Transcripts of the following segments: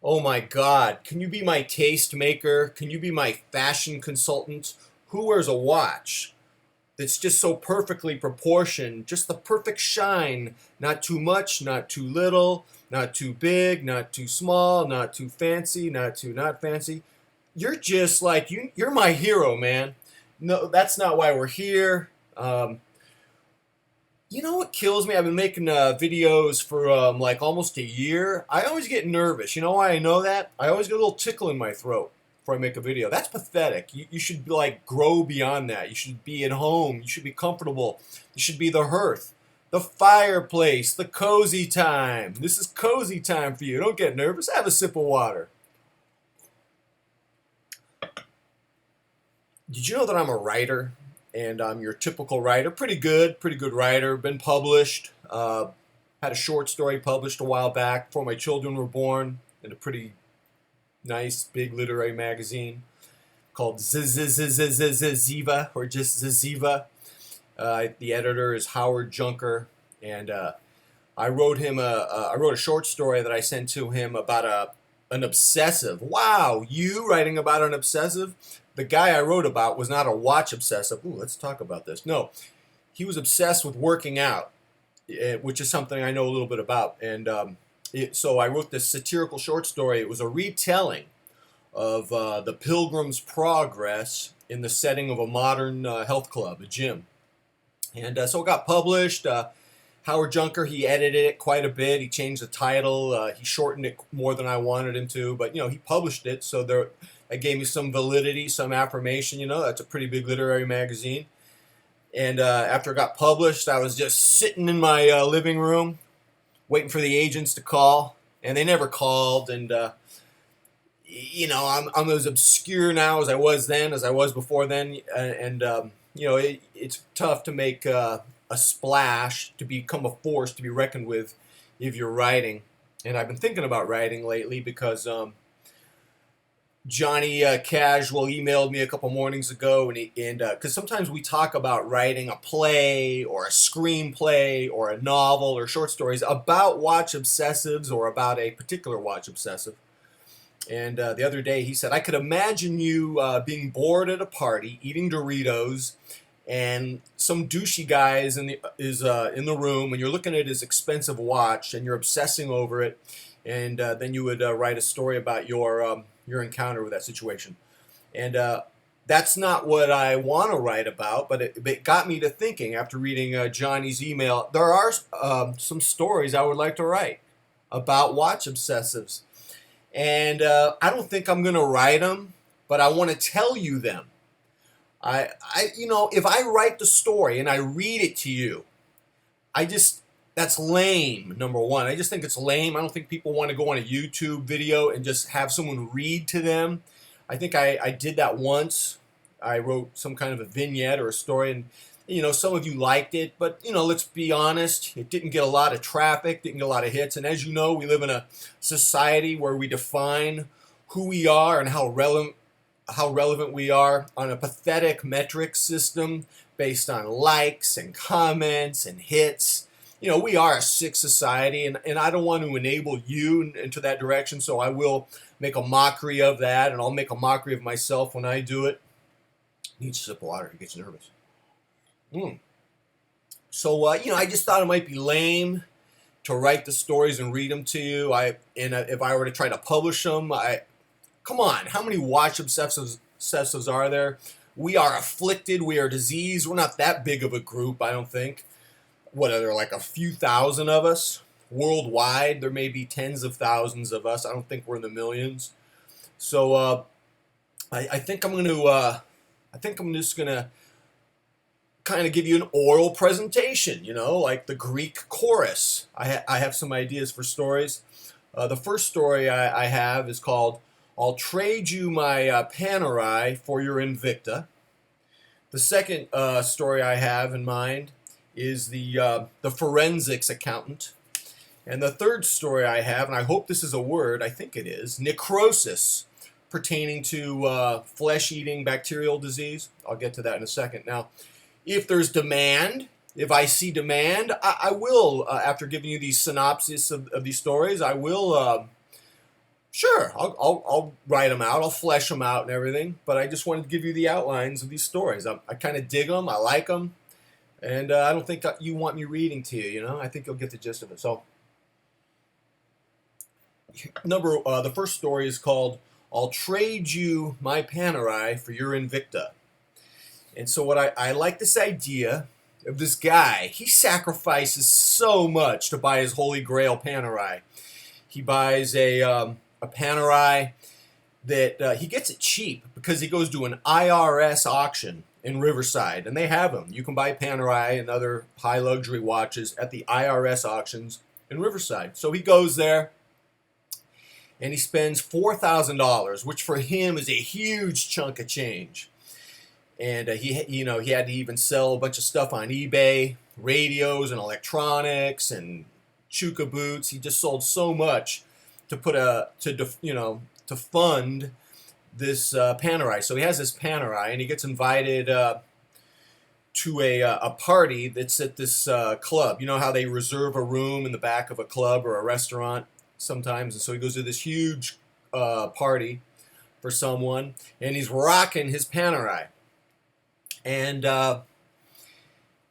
Oh my God, can you be my taste maker? Can you be my fashion consultant? Who wears a watch that's just so perfectly proportioned, just the perfect shine, not too much, not too little, not too big, not too small, not too fancy, not too not fancy. You're just like you're my hero, man. No, that's not why we're here. You know what kills me? I've been making videos for like almost a year. I always get nervous. You know why I know that? I always get a little tickle in my throat before I make a video. That's pathetic. You should like grow beyond that. You should be at home. You should be comfortable. You should be the hearth, the fireplace, the cozy time. This is cozy time for you. Don't get nervous. Have a sip of water. Did you know that I'm a writer? And I'm your typical writer. Pretty good writer. Been published. Had a short story published a while back before my children were born in a pretty nice big literary magazine called Ziva or just Ziva. The editor is Howard Junker, and I wrote a short story that I sent to him about an obsessive. Wow, you writing about an obsessive? The guy I wrote about was not a watch obsessive. Ooh, let's talk about this. No, he was obsessed with working out, which is something I know a little bit about. And so I wrote this satirical short story. It was a retelling of the Pilgrim's Progress in the setting of a modern health club, a gym. And so it got published. Howard Junker, he edited it quite a bit. He changed the title. He shortened it more than I wanted him to. But, he published it. So that gave me some validity, some affirmation. That's a pretty big literary magazine. And after it got published, I was just sitting in my living room waiting for the agents to call. And they never called. And, I'm as obscure now as I was then, as I was before then. It's tough to make a splash, to become a force to be reckoned with if you're writing. And I've been thinking about writing lately because Johnny Casual emailed me a couple mornings ago, and because sometimes we talk about writing a play or a screenplay or a novel or short stories about watch obsessives or about a particular watch obsessive. And the other day he said, I could imagine you being bored at a party, eating Doritos, and some douchey guy is in the room, and you're looking at his expensive watch, and you're obsessing over it, and then you would write a story about your encounter with that situation. And that's not what I want to write about, but it got me to thinking after reading Johnny's email. There are some stories I would like to write about watch obsessives. And I don't think I'm going to write them, but I want to tell you them. If I write the story and I read it to you, that's lame, number one. I just think it's lame. I don't think people want to go on a YouTube video and just have someone read to them. I think I did that once. I wrote some kind of a vignette or a story, and some of you liked it, but let's be honest, it didn't get a lot of traffic, didn't get a lot of hits. And as you know, we live in a society where we define who we are and how relevant we are on a pathetic metric system based on likes and comments and hits. We are a sick society, and I don't want to enable you into that direction, so I will make a mockery of that, and I'll make a mockery of myself when I do it. Need a sip of water, it gets nervous. So, I just thought it might be lame to write the stories and read them to you. If I were to try to publish them, come on, how many watch obsessives are there? We are afflicted, we are diseased. We're not that big of a group, I don't think. What are there, like a few thousand of us? Worldwide, there may be tens of thousands of us. I don't think we're in the millions. So, I think I'm just gonna kind of give you an oral presentation, like the Greek chorus. I have some ideas for stories. The first story I have is called I'll Trade You My Panerai for Your Invicta. The second story I have in mind is the forensics accountant. And the third story I have, and I hope this is a word, I think it is, necrosis, pertaining to flesh-eating bacterial disease. I'll get to that in a second. Now, if there's demand, if I see demand, I will, after giving you these synopsis of these stories, I will Sure, I'll write them out. I'll flesh them out and everything. But I just wanted to give you the outlines of these stories. I kind of dig them. I like them. And I don't think you want me reading to you, you know? I think you'll get the gist of it. So, the first story is called I'll Trade You My Panerai for Your Invicta. And so I like this idea of this guy. He sacrifices so much to buy his holy grail Panerai. He buys a Panerai that he gets it cheap because he goes to an IRS auction in Riverside, and they have them. You can buy Panerai and other high luxury watches at the IRS auctions in Riverside. So he goes there and he spends $4,000, which for him is a huge chunk of change. And he had to even sell a bunch of stuff on eBay, radios and electronics and Chuka boots. He just sold so much to to fund this Panerai. So he has this Panerai, and he gets invited to a party that's at this club. You know how they reserve a room in the back of a club or a restaurant sometimes, and so he goes to this huge party for someone, and he's rocking his Panerai, and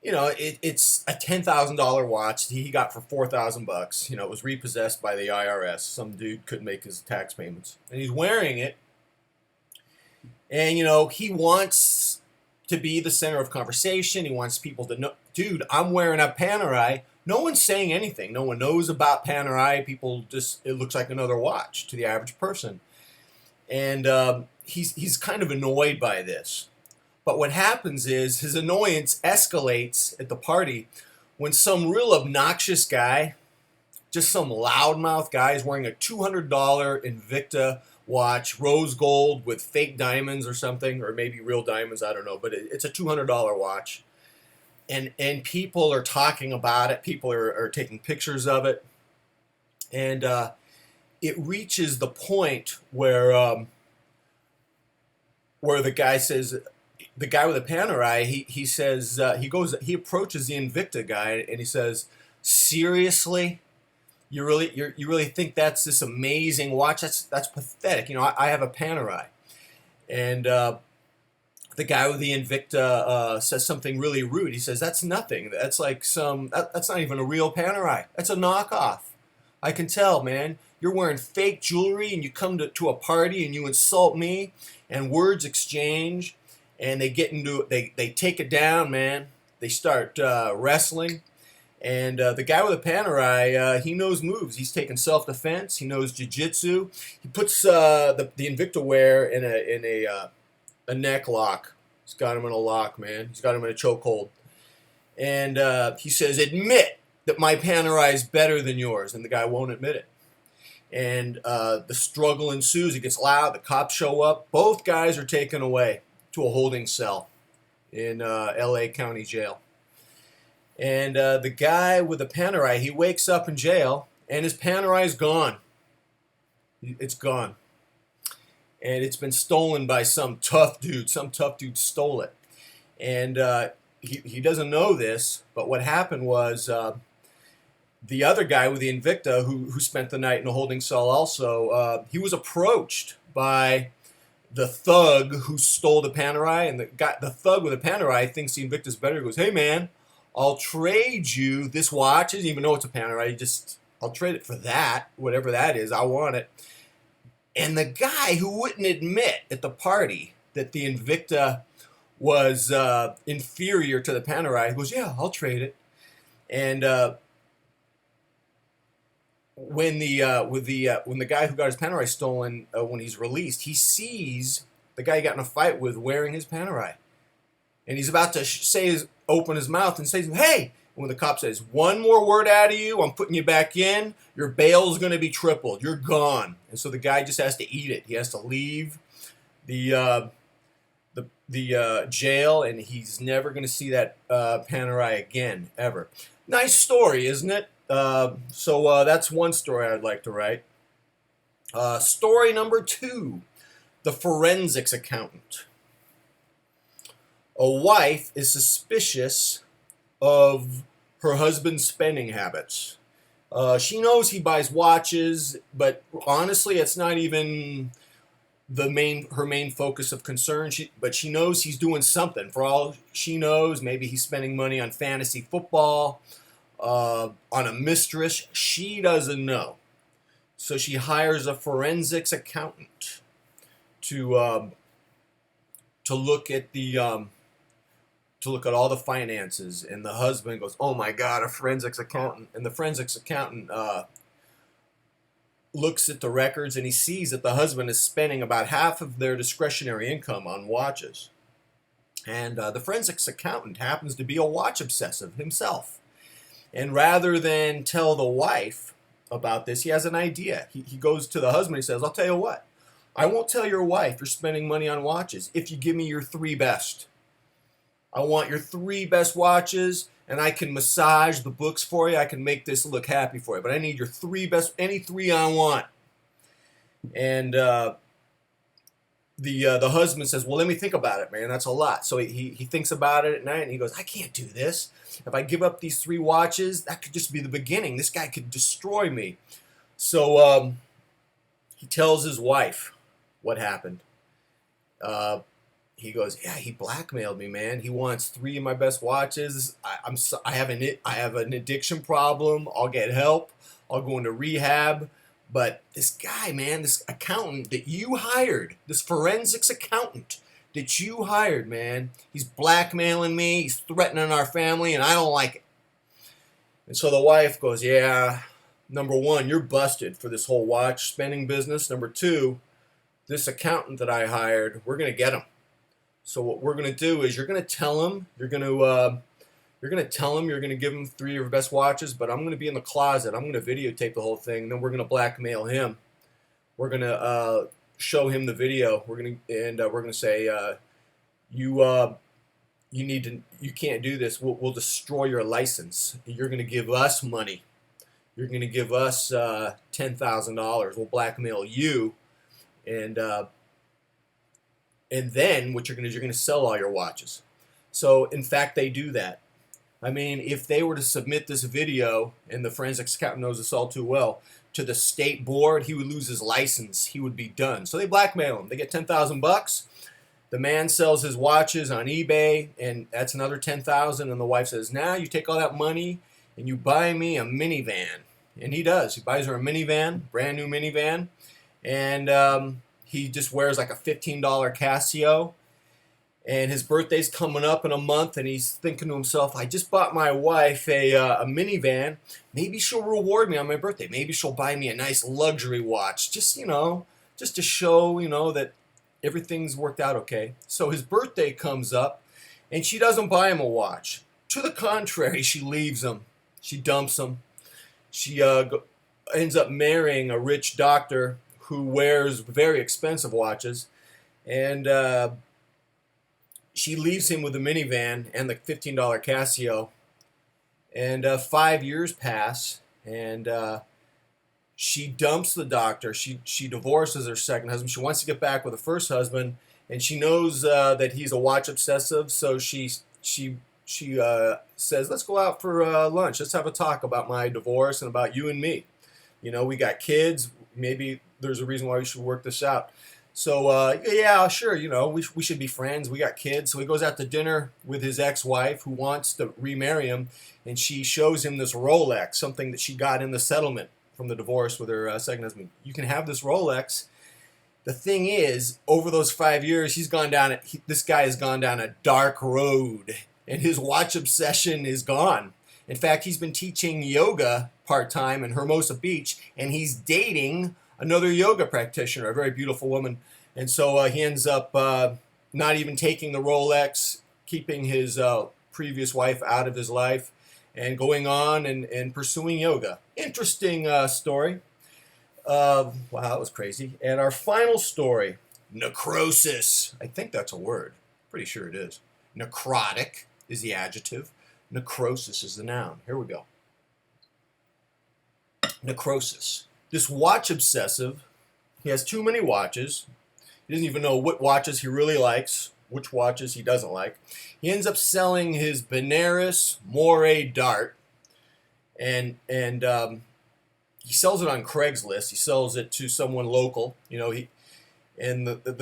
it's a $10,000 watch he got for $4,000. It was repossessed by the IRS. Some dude couldn't make his tax payments, and he's wearing it, and he wants to be the center of conversation. He wants people to know, dude, I'm wearing a Panerai. No one's saying anything. No one knows about Panerai. People it looks like another watch to the average person. And he's kind of annoyed by this. But what happens is his annoyance escalates at the party when some real obnoxious guy, just some loudmouth guy, is wearing a $200 Invicta watch, rose gold with fake diamonds or something, or maybe real diamonds, I don't know, but it's a $200 watch. And people are talking about it. People are taking pictures of it. And it reaches the point where the guy says, the guy with the Panerai, he says, he approaches the Invicta guy and he says, seriously? You really think that's this amazing watch? That's pathetic. I have a Panerai. And the guy with the Invicta says something really rude. He says, that's nothing. That's like that's not even a real Panerai. That's a knockoff. I can tell, man. You're wearing fake jewelry and you come to a party and you insult me and words exchange and they get into it. They take it down, man. They start wrestling. And the guy with the Panerai, he knows moves. He's taking self-defense. He knows jiu-jitsu. He puts the Invicta wear in a neck lock. He's got him in a lock, man. He's got him in a chokehold. And he says, admit that my Panerai is better than yours. And the guy won't admit it. And the struggle ensues. It gets loud. The cops show up. Both guys are taken away to a holding cell in L.A. County Jail. And the guy with the Panerai, he wakes up in jail, and his Panerai is gone. It's gone. And it's been stolen by some tough dude. Some tough dude stole it. And he doesn't know this, but what happened was the other guy with the Invicta, who spent the night in a holding cell also, he was approached by the thug who stole the Panerai, and the thug with the Panerai thinks the Invicta's better. He goes, hey, man, I'll trade you this watch. He doesn't even know it's a Panerai. I'll trade it for that, whatever that is. I want it. And the guy who wouldn't admit at the party that the Invicta was inferior to the Panerai goes, yeah, I'll trade it. And when the guy who got his Panerai stolen, when he's released, he sees the guy he got in a fight with wearing his Panerai. And he's about to open his mouth and say, hey! And when the cop says, one more word out of you, I'm putting you back in, your bail's going to be tripled. You're gone. And so the guy just has to eat it. He has to leave the jail, and he's never going to see that Panerai again, ever. Nice story, isn't it? So that's one story I'd like to write. Story number 2, the forensics accountant. A wife is suspicious of her husband's spending habits. She knows he buys watches, but honestly, it's not even her main focus of concern. But she knows he's doing something. For all she knows, maybe he's spending money on fantasy football, on a mistress. She doesn't know. So she hires a forensics accountant to look at all the finances. And the husband goes, "Oh my God, a forensics accountant!" And the forensics accountant looks at the records, and he sees that the husband is spending about half of their discretionary income on watches. And the forensics accountant happens to be a watch obsessive himself. And rather than tell the wife about this, he has an idea. He goes to the husband. He says, "I'll tell you what. I won't tell your wife you're spending money on watches if you give me your three best. I want your three best watches, and I can massage the books for you. I can make this look happy for you. But I need your three best, any three I want." And the husband says, "Well, let me think about it, man. That's a lot." So he thinks about it at night, and he goes, "I can't do this. If I give up these three watches, that could just be the beginning. This guy could destroy me." So he tells his wife what happened. He goes, "Yeah, he blackmailed me, man. He wants three of my best watches. I have an addiction problem. I'll get help. I'll go into rehab. But this guy, man, this accountant that you hired, this forensics accountant that you hired, man, he's blackmailing me. He's threatening our family, and I don't like it." And so the wife goes, "Yeah, number one, you're busted for this whole watch spending business. Number two, this accountant that I hired, we're going to get him. So what we're going to do is you're going to tell him, you're going to give him three of your best watches, but I'm going to be in the closet. I'm going to videotape the whole thing, and then we're going to blackmail him. We're going to show him the video. We're going to say, you can't do this. We'll destroy your license. You're going to give us money. You're going to give us $10,000. We'll blackmail you, and then what you're going to do is you're going to sell all your watches." So in fact, they do that. I mean, if they were to submit this video, and the forensics accountant knows this all too well, to the state board, he would lose his license. He would be done. So they blackmail him. They get $10,000. The man sells his watches on eBay, and that's another $10,000. And the wife says, "Now you take all that money and you buy me a minivan." And he does. He buys her a minivan, brand new minivan, and he just wears like a $15 Casio. And his birthday's coming up in a month, and he's thinking to himself, "I just bought my wife a minivan. Maybe she'll reward me on my birthday. Maybe she'll buy me a nice luxury watch, just to show, that everything's worked out okay." So his birthday comes up, and she doesn't buy him a watch. To the contrary, she leaves him. She dumps him. She ends up marrying a rich doctor who wears very expensive watches, and she leaves him with the minivan and the $15 Casio. And 5 years pass, and she dumps the doctor. She divorces her second husband. She wants to get back with her first husband, and she knows that he's a watch obsessive. So she says, "Let's go out for lunch. Let's have a talk about my divorce and about you and me. We got kids. Maybe there's a reason why we should work this out." So, yeah, sure, we should be friends. We got kids. So he goes out to dinner with his ex-wife, who wants to remarry him, and she shows him this Rolex, something that she got in the settlement from the divorce with her second husband. "You can have this Rolex." The thing is, over those 5 years, this guy has gone down a dark road, and his watch obsession is gone. In fact, he's been teaching yoga part-time in Hermosa Beach, and he's dating another yoga practitioner, a very beautiful woman. And so he ends up not even taking the Rolex, keeping his previous wife out of his life, and going on and pursuing yoga. Interesting story. Wow, that was crazy. And our final story, necrosis. I think that's a word. Pretty sure it is. Necrotic is the adjective. Necrosis is the noun. Here we go. Necrosis. This watch obsessive, he has too many watches. He doesn't even know what watches he really likes, which watches he doesn't like. He ends up selling his Panerai Moray dart, and he sells it on Craigslist. He sells it to someone local. The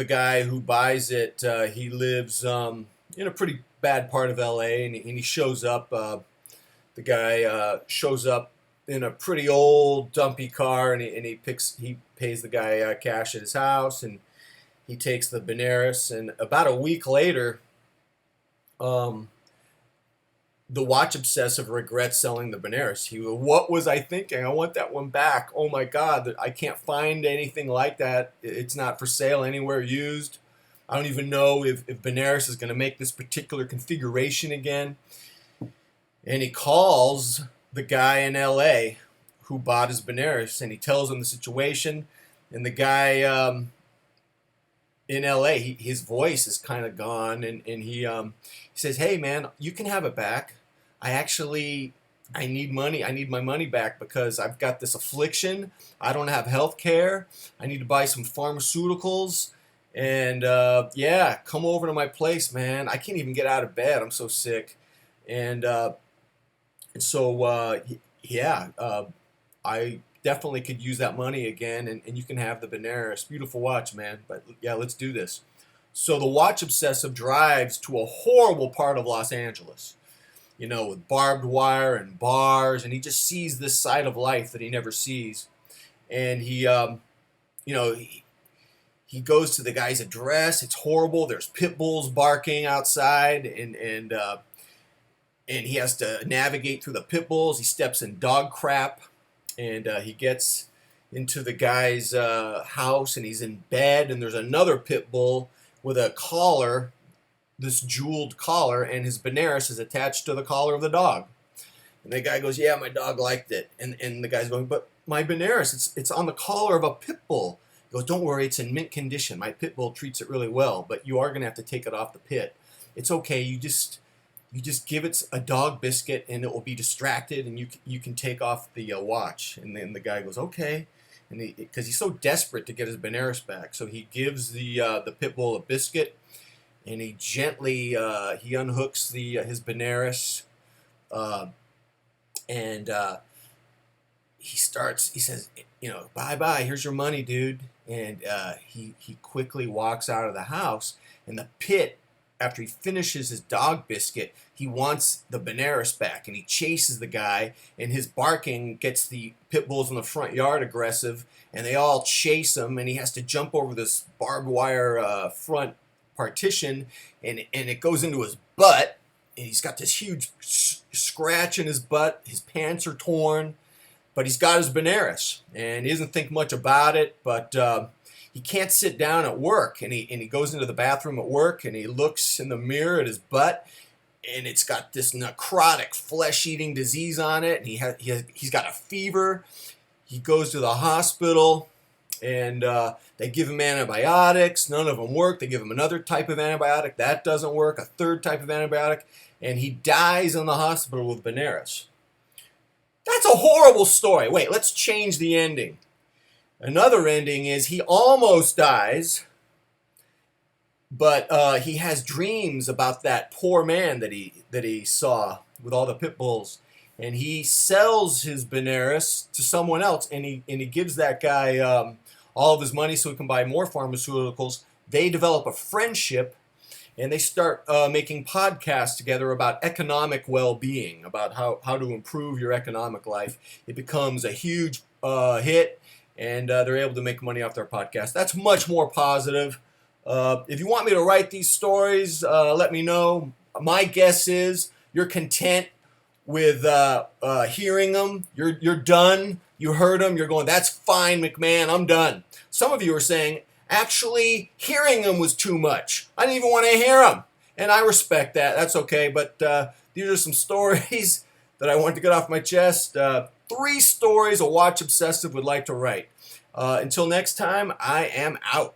guy who buys it, he lives in a pretty bad part of LA, and he shows up. The guy shows up in a pretty old dumpy car, and he pays the guy cash at his house, and he takes the Panerai. And about a week later, um, the watch obsessive regrets selling the Panerai. What was I thinking? I want that one back. Oh my God, I can't find anything like that. It's not for sale anywhere used. I don't even know if Panerai is going to make this particular configuration again. And he calls the guy in LA who bought his Panerai, and he tells him the situation. And the guy in LA, his voice is kind of gone, and he says, "Hey man, you can have it back. I need money. I need my money back because I've got this affliction. I don't have health care. I need to buy some pharmaceuticals. And yeah, come over to my place, man. I can't even get out of bed. I'm so sick." And so yeah, I definitely could use that money again, and you can have the Panerai. Beautiful watch, man. But yeah, let's do this. So the watch obsessive drives to a horrible part of Los Angeles, with barbed wire and bars, and he just sees this side of life that he never sees. And he goes to the guy's address. It's horrible. There's pit bulls barking outside, and he has to navigate through the pit bulls. He steps in dog crap, and he gets into the guy's house, and he's in bed, and there's another pit bull with a collar, this jeweled collar, and his Panerai is attached to the collar of the dog. And the guy goes, "Yeah, my dog liked it." And the guy's going, "But my Panerai, it's on the collar of a pit bull." He goes, "Don't worry, it's in mint condition. My pit bull treats it really well, but you are going to have to take it off the pit. It's okay. You just give it a dog biscuit, and it will be distracted, and you can take off the watch." And then the guy goes, "Okay," and because he's so desperate to get his Panerai back, so he gives the pit bull a biscuit, and he gently he unhooks his Panerai, and he says, "Bye bye. Here's your money, dude." And he quickly walks out of the house, and the pit, after he finishes his dog biscuit, he wants the Panerai back, and he chases the guy, and his barking gets the pit bulls in the front yard aggressive, and they all chase him, and he has to jump over this barbed wire front partition, and it goes into his butt, and he's got this huge scratch in his butt. His pants are torn, but he's got his Panerai, and he doesn't think much about it, but he can't sit down at work, and he goes into the bathroom at work, and he looks in the mirror at his butt, and it's got this necrotic flesh-eating disease on it, and he's got a fever. He goes to the hospital, and they give him antibiotics. None of them work. They give him another type of antibiotic. That doesn't work. A third type of antibiotic, and he dies in the hospital with Panerai. That's a horrible story. Wait, let's change the ending. Another ending is he almost dies, but he has dreams about that poor man that he saw with all the pit bulls, and he sells his Panerai to someone else, and he gives that guy all of his money so he can buy more pharmaceuticals. They develop a friendship, and they start making podcasts together about economic well-being, about how to improve your economic life. It becomes a huge hit, and they're able to make money off their podcast. That's much more positive. If you want me to write these stories, let me know. My guess is you're content with hearing them. You're done. You heard them. You're going, "That's fine, McMahon. I'm done." Some of you are saying, "Actually, hearing them was too much. I didn't even want to hear them." And I respect that. That's okay. But these are some stories that I wanted to get off my chest. 3 stories a watch obsessive would like to write. Until next time, I am out.